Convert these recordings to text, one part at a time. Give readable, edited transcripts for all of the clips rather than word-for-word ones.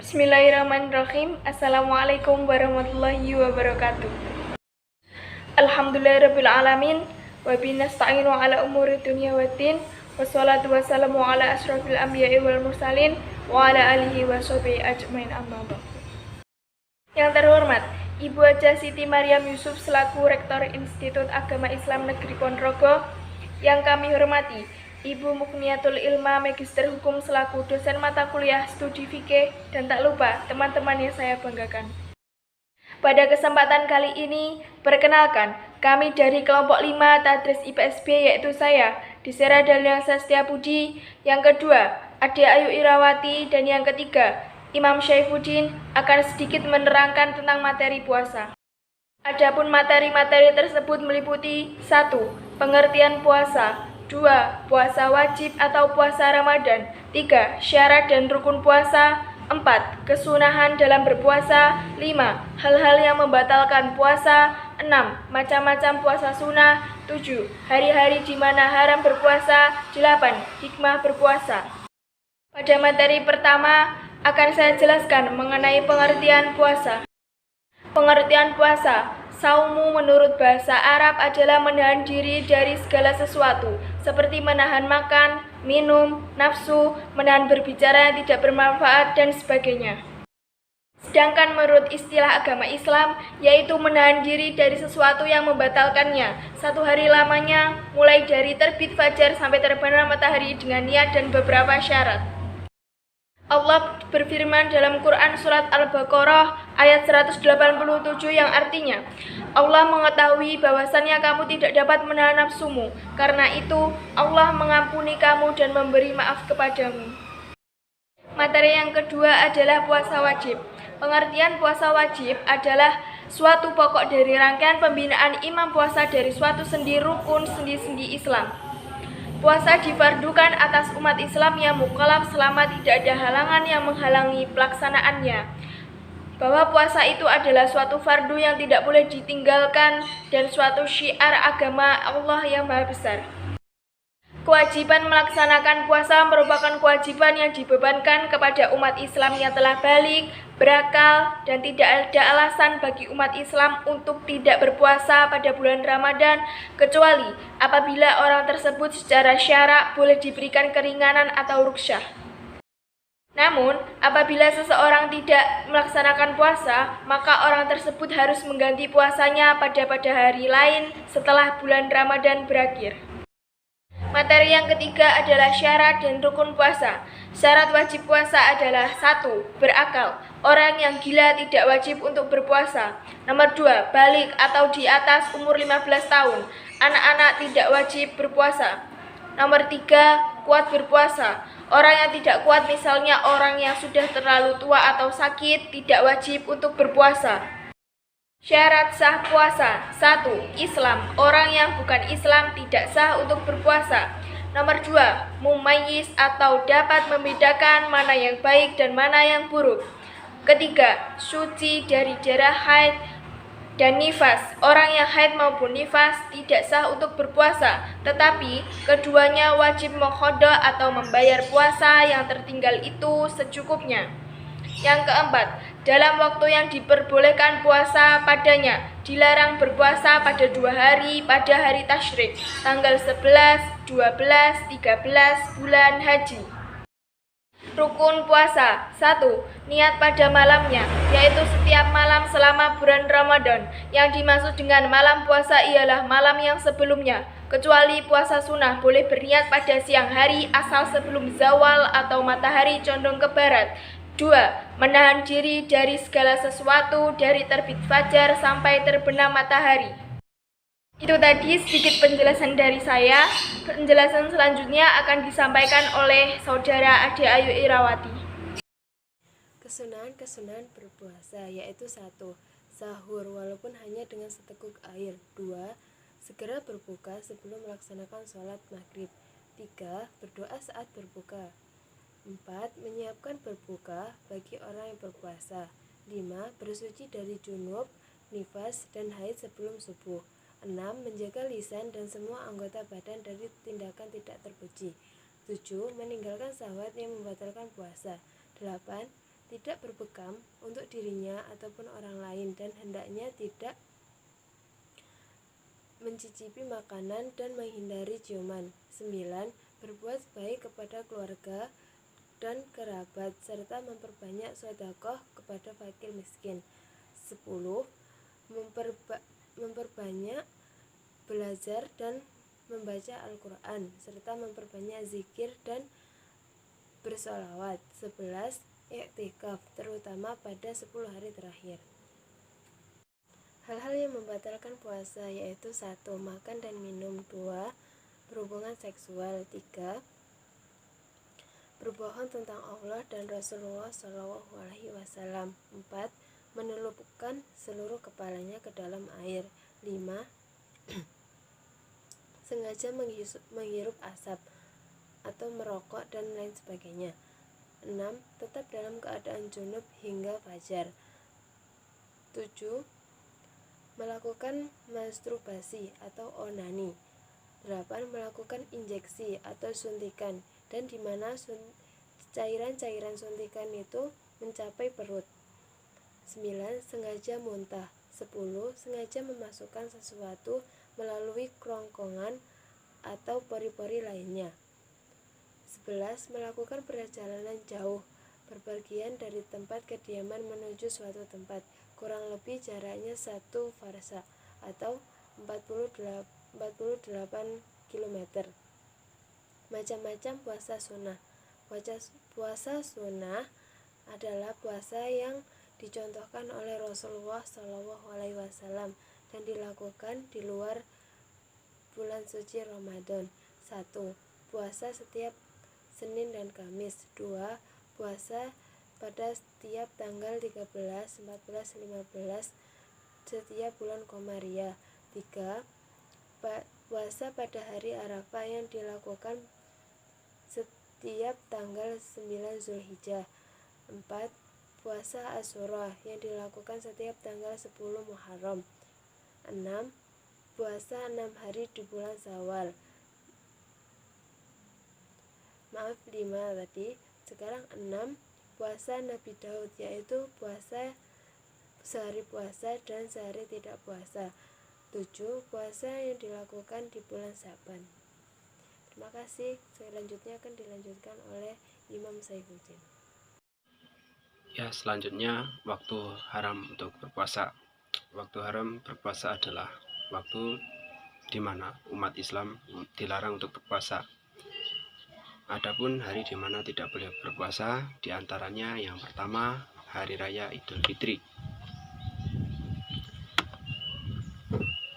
Bismillahirrahmanirrahim. Assalamualaikum warahmatullahi wabarakatuh. Alhamdulillahirrabbilalamin. Wabihi nasta'inu ala umuri dunya waddin. Wassalatu wassalamu ala asrafil anbiya'i wal mursalin wa ala alihi wa sahbihi ajmain amma ba'du. Yang terhormat, Ibu Haja Siti Maryam Yusuf selaku Rektor Institut Agama Islam Negeri Ponorogo. Yang kami hormati, Ibu Mukniatul Ilma Magister Hukum selaku dosen mata kuliah studi fikih, dan tak lupa teman-teman yang saya banggakan. Pada kesempatan kali ini, perkenalkan, kami dari kelompok 5 Tadris IPSB yaitu saya, Desera Dahlia Setiabudi, yang kedua, Ade Ayu Irawati, dan yang ketiga, Imam Syaifuddin akan sedikit menerangkan tentang materi puasa. Adapun materi-materi tersebut meliputi 1. Pengertian puasa, 2. Puasa wajib atau puasa Ramadan, 3. Syarat dan rukun puasa, 4. Kesunahan dalam berpuasa, 5. Hal-hal yang membatalkan puasa, 6. Macam-macam puasa sunnah, 7. Hari-hari di mana haram berpuasa, 8. Hikmah berpuasa. Pada materi pertama akan saya jelaskan mengenai pengertian puasa. Pengertian puasa, saumu menurut bahasa Arab adalah menahan diri dari segala sesuatu, seperti menahan makan, minum, nafsu, menahan berbicara yang tidak bermanfaat, dan sebagainya. Sedangkan menurut istilah agama Islam, yaitu menahan diri dari sesuatu yang membatalkannya, satu hari lamanya, mulai dari terbit fajar sampai terbenam matahari dengan niat dan beberapa syarat. Allah berfirman dalam Quran Surat Al-Baqarah ayat 187 yang artinya, Allah mengetahui bahwasannya kamu tidak dapat menahan nafsumu, karena itu Allah mengampuni kamu dan memberi maaf kepadamu. Materi yang kedua adalah puasa wajib. Pengertian puasa wajib adalah suatu pokok dari rangkaian pembinaan imam puasa dari suatu sendi rukun sendi-sendi Islam. Puasa difardukan atas umat Islam yang mukallaf selama tidak ada halangan yang menghalangi pelaksanaannya. Bahwa puasa itu adalah suatu fardu yang tidak boleh ditinggalkan dan suatu syiar agama Allah yang Maha Besar. Kewajiban melaksanakan puasa merupakan kewajiban yang dibebankan kepada umat Islam yang telah balik, berakal, dan tidak ada alasan bagi umat Islam untuk tidak berpuasa pada bulan Ramadan, kecuali apabila orang tersebut secara syara boleh diberikan keringanan atau ruksyah. Namun, apabila seseorang tidak melaksanakan puasa, maka orang tersebut harus mengganti puasanya pada hari lain setelah bulan Ramadan berakhir. Materi yang ketiga adalah syarat dan rukun puasa. Syarat wajib puasa adalah 1. Berakal. Orang yang gila tidak wajib untuk berpuasa. Nomor 2. Balik atau di atas umur 15 tahun. Anak-anak tidak wajib berpuasa. Nomor 3. Kuat berpuasa. Orang yang tidak kuat, misalnya orang yang sudah terlalu tua atau sakit, tidak wajib untuk berpuasa. Syarat sah puasa. 1. Islam. Orang yang bukan Islam tidak sah untuk berpuasa. Nomor 2. Mumayyiz atau dapat membedakan mana yang baik dan mana yang buruk. Ketiga, suci dari darah haid dan nifas. Orang yang haid maupun nifas tidak sah untuk berpuasa, tetapi keduanya wajib mengqadha atau membayar puasa yang tertinggal itu secukupnya. Yang keempat, dalam waktu yang diperbolehkan puasa padanya, dilarang berpuasa pada 2 hari pada hari tasyrik, tanggal 11, 12, 13 bulan haji. Rukun puasa. 1. Niat pada malamnya, yaitu setiap malam selama bulan Ramadan. Yang dimaksud dengan malam puasa ialah malam yang sebelumnya, kecuali puasa sunnah boleh berniat pada siang hari asal sebelum zawal atau matahari condong ke barat. 2. Menahan diri dari segala sesuatu dari terbit fajar sampai terbenam matahari. Itu tadi sedikit penjelasan dari saya. Penjelasan selanjutnya akan disampaikan oleh Saudara Ade Ayu Irawati. Kesunahan berpuasa yaitu 1. Sahur walaupun hanya dengan seteguk air. 2. Segera berbuka sebelum melaksanakan sholat maghrib. 3. Berdoa saat berbuka. 4. Menyiapkan berbuka bagi orang yang berpuasa. 5. Bersuci dari junub, nifas, dan haid sebelum subuh. 6. Menjaga lisan dan semua anggota badan dari tindakan tidak terpuji. 7. Meninggalkan syahwat yang membatalkan puasa. 8. tidak berbekam untuk dirinya ataupun orang lain dan hendaknya tidak mencicipi makanan dan menghindari ciuman. 9. Berbuat baik kepada keluarga dan kerabat serta memperbanyak sedekah kepada fakir miskin. 10. Memperbanyak belajar dan membaca Al-Quran serta memperbanyak zikir dan bersolawat. 11. Iktikaf terutama pada 10 hari terakhir. Hal-hal yang membatalkan puasa yaitu 1. Makan dan minum. 2. Berhubungan seksual. 3. Berbohong tentang Allah dan Rasulullah SAW. 4. Menelupkan seluruh kepalanya ke dalam air. 5. Sengaja menghirup asap atau merokok dan lain sebagainya. 6. Tetap dalam keadaan junub hingga fajar. 7. Melakukan masturbasi atau onani. 8. Melakukan injeksi atau suntikan dan di mana cairan-cairan suntikan itu mencapai perut. 9. Sengaja muntah. 10. Sengaja memasukkan sesuatu melalui kerongkongan atau pori-pori lainnya. 11. Melakukan perjalanan jauh, berpergian dari tempat kediaman menuju suatu tempat, kurang lebih jaraknya 1 farsa atau 48 km. Macam-macam puasa sunnah. Puasa sunnah adalah puasa yang dicontohkan oleh Rasulullah SAW dan dilakukan di luar bulan suci Ramadan. 1. Puasa setiap Senin dan Kamis. 2. Puasa pada setiap tanggal 13, 14, 15 setiap bulan Komariah. 3. Puasa pada hari Arafah yang dilakukan setiap tanggal 9 Zulhijjah. 4. Puasa Asyura yang dilakukan setiap tanggal 10 Muharram. 6. Puasa 6 hari di bulan Syawal. 5 tadi. Sekarang 6. Puasa Nabi Daud, yaitu puasa sehari puasa dan sehari tidak puasa. 7. Puasa yang dilakukan di bulan Syaban. Terima kasih. Selanjutnya akan dilanjutkan oleh Imam Saifuddin. Ya, selanjutnya waktu haram untuk berpuasa. Waktu haram berpuasa adalah waktu di mana umat Islam dilarang untuk berpuasa. Adapun hari di mana tidak boleh berpuasa, diantaranya yang pertama hari raya Idul Fitri,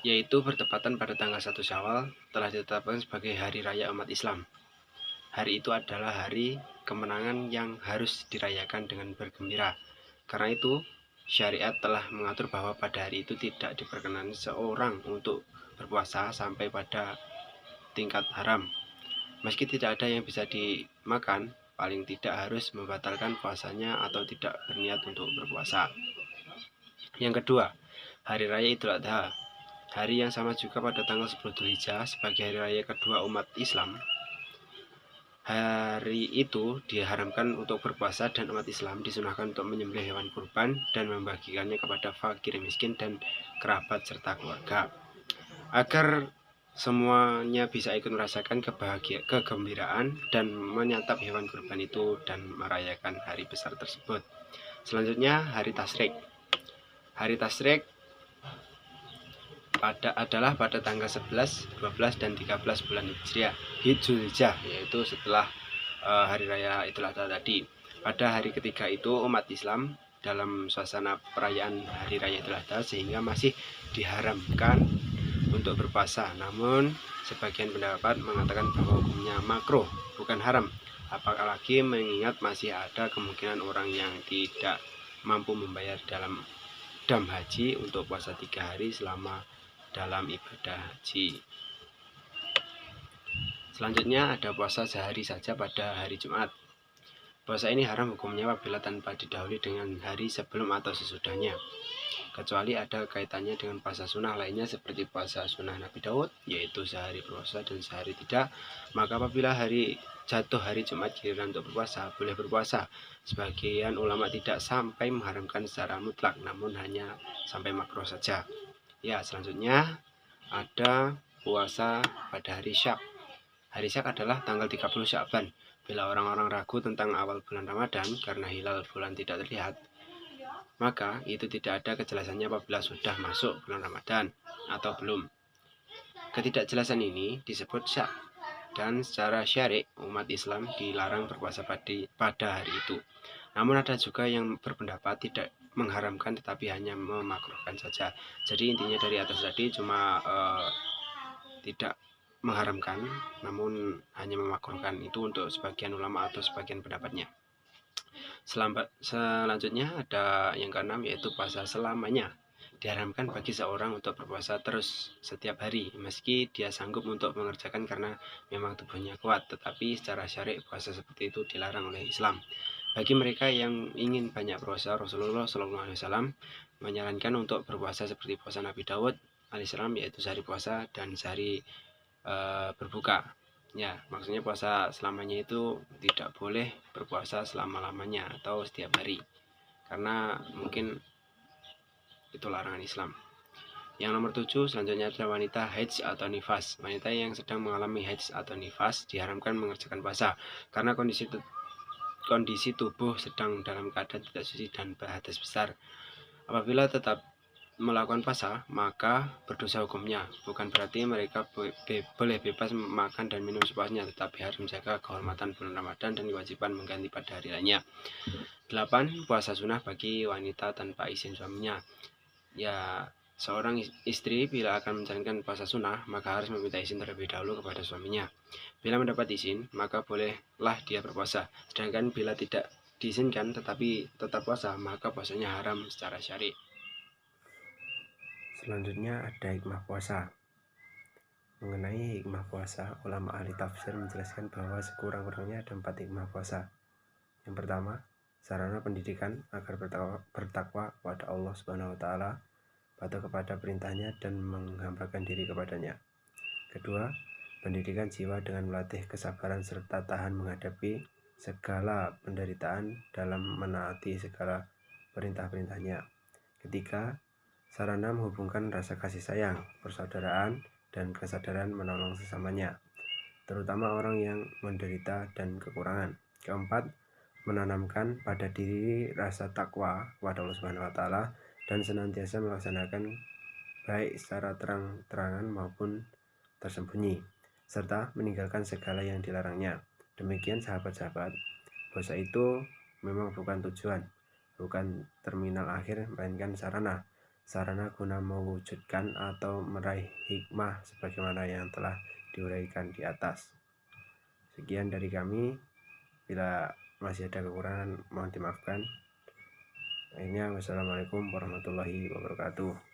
yaitu bertepatan pada tanggal 1 Syawal, telah ditetapkan sebagai hari raya umat Islam. Hari itu adalah hari kemenangan yang harus dirayakan dengan bergembira. Karena itu, syariat telah mengatur bahwa pada hari itu tidak diperkenankan seorang untuk berpuasa sampai pada tingkat haram. Meski tidak ada yang bisa dimakan, paling tidak harus membatalkan puasanya atau tidak berniat untuk berpuasa. Yang kedua, hari raya Idul Adha. Hari yang sama juga pada tanggal 10 Dzulhijjah sebagai hari raya kedua umat Islam. Hari itu diharamkan untuk berpuasa dan umat Islam disunahkan untuk menyembelih hewan kurban dan membagikannya kepada fakir miskin dan kerabat serta keluarga. Agar semuanya bisa ikut merasakan kegembiraan dan menyantap hewan kurban itu dan merayakan hari besar tersebut. Selanjutnya hari Tasyrik. Hari Tasyrik adalah pada tanggal 11, 12, dan 13 bulan Dzulhijjah, yaitu setelah hari raya Idul Adha tadi. Pada hari ketiga itu umat Islam dalam suasana perayaan hari raya Idul Adha sehingga masih diharamkan untuk berpuasa. Namun sebagian pendapat mengatakan bahwa hukumnya makruh, bukan haram. Apalagi mengingat masih ada kemungkinan orang yang tidak mampu membayar dalam dam haji untuk puasa 3 hari selama dalam ibadah haji. Selanjutnya ada puasa sehari saja pada hari Jumat. Puasa ini haram hukumnya apabila tanpa didahului dengan hari sebelum atau sesudahnya, kecuali ada kaitannya dengan puasa sunnah lainnya seperti puasa sunnah Nabi Daud, yaitu sehari puasa dan sehari tidak. Maka apabila hari jatuh hari Jumat giliran untuk berpuasa, boleh berpuasa. Sebagian ulama tidak sampai mengharamkan secara mutlak, namun hanya sampai makruh saja. Ya, selanjutnya ada puasa pada hari Syak. Hari Syak adalah tanggal 30 Sya'ban. Bila orang-orang ragu tentang awal bulan Ramadan karena hilal bulan tidak terlihat, maka itu tidak ada kejelasannya apabila sudah masuk bulan Ramadan atau belum. Ketidakjelasan ini disebut syak, dan secara syari' umat Islam dilarang berpuasa pada hari itu. Namun ada juga yang berpendapat tidak mengharamkan tetapi hanya memakruhkan saja. Jadi intinya dari atas tadi cuma tidak mengharamkan namun hanya memakruhkan, itu untuk sebagian ulama atau sebagian pendapatnya. Selanjutnya ada yang keenam, yaitu puasa selamanya. Diharamkan bagi seorang untuk berpuasa terus setiap hari meski dia sanggup untuk mengerjakan karena memang tubuhnya kuat, tetapi secara syar'i puasa seperti itu dilarang oleh Islam. Bagi mereka yang ingin banyak puasa, Rasulullah SAW menyarankan untuk berpuasa seperti puasa Nabi Daud alaihissalam, yaitu sehari puasa dan sehari berbuka. Ya, maksudnya puasa selamanya itu tidak boleh berpuasa selama-lamanya atau setiap hari, karena mungkin itu larangan Islam. Yang nomor 7 selanjutnya adalah wanita haid atau nifas. Wanita yang sedang mengalami haid atau nifas diharamkan mengerjakan puasa karena kondisi tubuh sedang dalam keadaan tidak suci dan berhadas besar. Apabila tetap melakukan puasa, maka berdosa hukumnya. Bukan berarti mereka boleh bebas makan dan minum sepuasnya, tetapi harus menjaga kehormatan bulan Ramadan dan kewajiban mengganti pada hari lainnya. 8. Puasa sunnah bagi wanita tanpa izin suaminya. Ya, seorang istri bila akan menjalankan puasa sunnah, maka harus meminta izin terlebih dahulu kepada suaminya. Bila mendapat izin, maka bolehlah dia berpuasa. Sedangkan bila tidak diizinkan tetapi tetap puasa, maka puasanya haram secara syar'i. Selanjutnya ada hikmah puasa. Mengenai hikmah puasa, ulama ahli tafsir menjelaskan bahwa sekurang-kurangnya ada 4 hikmah puasa. Yang pertama, sarana pendidikan agar bertakwa kepada Allah Subhanahu wa taala, patuh kepada perintahnya dan menghambakan diri kepadanya. Kedua, pendidikan jiwa dengan melatih kesabaran serta tahan menghadapi segala penderitaan dalam menaati segala perintah-perintahnya. Ketiga, sarana menghubungkan rasa kasih sayang, persaudaraan, dan kesadaran menolong sesamanya, terutama orang yang menderita dan kekurangan. Keempat, menanamkan pada diri rasa takwa kepada Allah Subhanahu wa taala dan senantiasa melaksanakan baik secara terang-terangan maupun tersembunyi, serta meninggalkan segala yang dilarangnya. Demikian sahabat-sahabat, puasa itu memang bukan tujuan, bukan terminal akhir, melainkan sarana guna mewujudkan atau meraih hikmah sebagaimana yang telah diuraikan di atas. Sekian dari kami. Bila masih ada kekurangan mohon dimaafkan. Akhirnya, wassalamualaikum warahmatullahi wabarakatuh.